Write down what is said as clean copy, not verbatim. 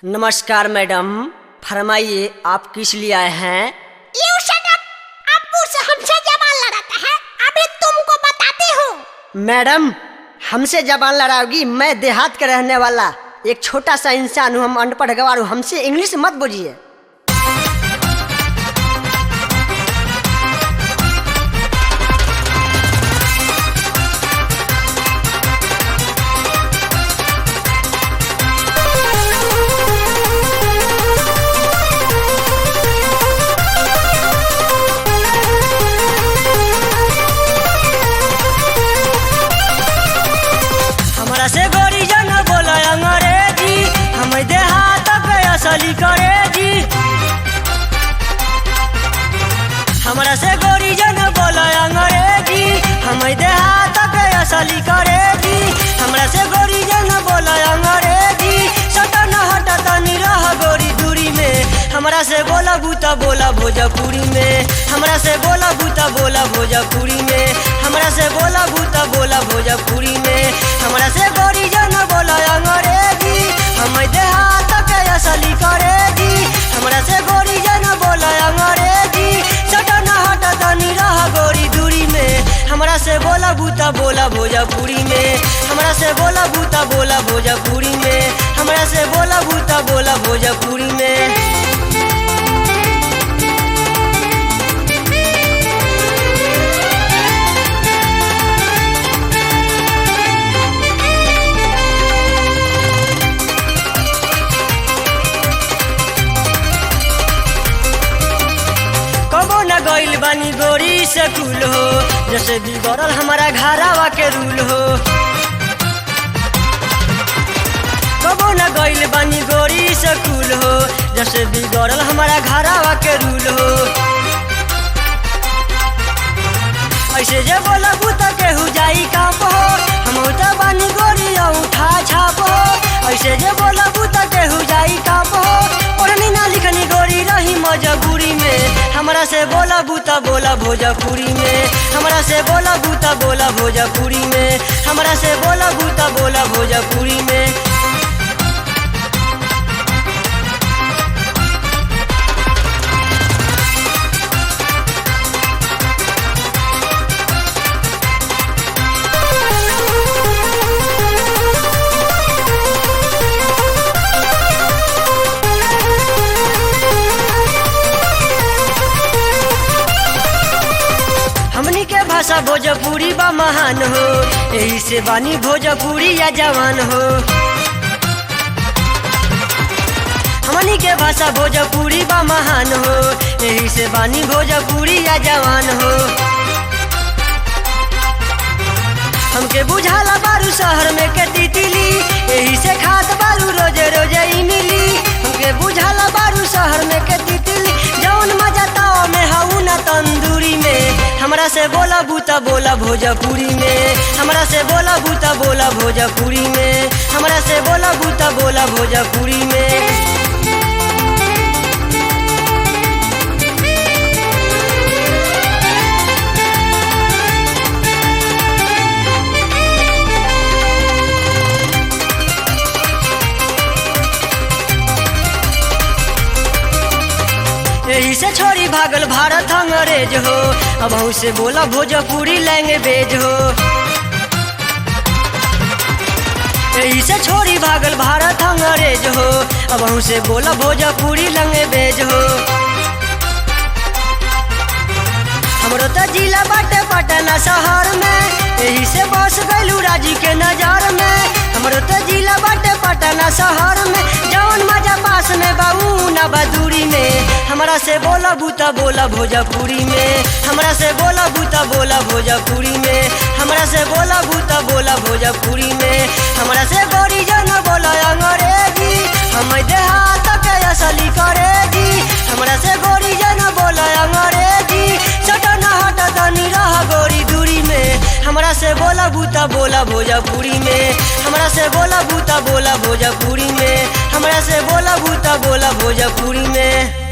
नमस्कार मैडम, फरमाइए आप किस लिए आए हैं? अब्बू से हमसे जबान लड़ाता है, अभी तुमको बताती हूँ। मैडम, हमसे जबान लड़ाओगी? मैं देहात का रहने वाला एक छोटा सा इंसान हूँ, हम अनपढ़ गवार हूँ, हमसे इंग्लिश मत बोलिए। हमरा से गोरी जन बोला अंग्रेजी, हम देहात के असली करेजी। हमरा से गोरी जन बोला अंग्रेजी, हम देहात के असली करेजी। हमरा से गोरी जन बोला अंग्रेजी, सटन हटत निरह गोरी दूरी में। हमरा से बोला बूता बोला भोजपुरी में, हमरा से बोला बूता बोला भोजपुरी में, हमरा से बोला बूता बोला भोजपुरी में। हमरा से गोरी जन बोला अंग्रेजी, हम देहात के असली करेजी। हमरा से गोरी जन बोला अंग्रेजी, सटन हटत निरह गोरी दूरी में। हमरा से बोला बूता बोला भोजपुरी में, हमरा से बोला बूता बोला भोजपुरी में, हमरा से बोला बूता बोला भोजपुरी में। कबो न गइल बानी गोरी से कुल हो, जैसे बिगड़ल हमारा घरावा के रूल हो। कबो न गइल बानी गोरी से कुल हो, जैसे बिगड़ल हमारा घरावा के रूल हो। ऐसे जे बोला बूता केहू जाई काप हो, हम तो बानी गोरी उठा छाप हो। ऐसे जे बोला बूता केहू जाई काप हो, पढ़नी ना लिखनी गोरी रही मजबूरी में। हमरा से बोला बूता बोला भोजपुरी में, हमरा से बोला बूता बोला भोजपुरी में, हमरा से बोला बूता बोला भोजपुरी में। हमनी के भाषा भोजपुरी बा महान हो, यही से बानी भोजपुरी या जवान हो। हमनी के भाषा भोजपुरी बा महान हो, यही से बानी भोजपुरी या जवान हो। हमके बुझाला बारू शहर में के तितली, यही से खात बारू रोजे रोजे इमली। हमके बुझाला बारू शहर में के तितली, जौन मजा ताव में हऊ ना तंदूरी में। हमरा से बोला बूता बोला भोजपुरी में, हमरा से बोला बूता बोला भोजपुरी में, हमरा से बोला बूता बोला भोजपुरी में। यही से छोड़ी भागल भारत अंग्रेज हो, अब से बोला भोजपुरी लैंग्वेज हो। यही से छोड़ी भागल भारत अंग्रेज हो, अब से बोला भोजपुरी लैंग्वेज हो। हमरो तो जिला बाटे पटना शहर में, यही से बस गइलू राजी के नजर में। हमरो तो जिला बाटे पटना शहर में, जौन मजा पास में बाऊ ना बदूरी में। हमरा से बोला बूता बोला भोजपुरी में, हमरा से बोला बूता बोला भोजपुरी में, हमरा से बोला बूता बोला भोजपुरी में। हमरा से गोरी जन बोला अंग्रेजी, हम देहात के असली करेजी। हमरा से गोरी जन बोला अंग्रेजी, सटन हटत निरह गोरी दूरी में। हमरा से बोला बूता बोला भोजपुरी में, हमरा से बोला बूता बोला भोजपुरी में, हमरा से बोला बूता बोला भोजपुरी में।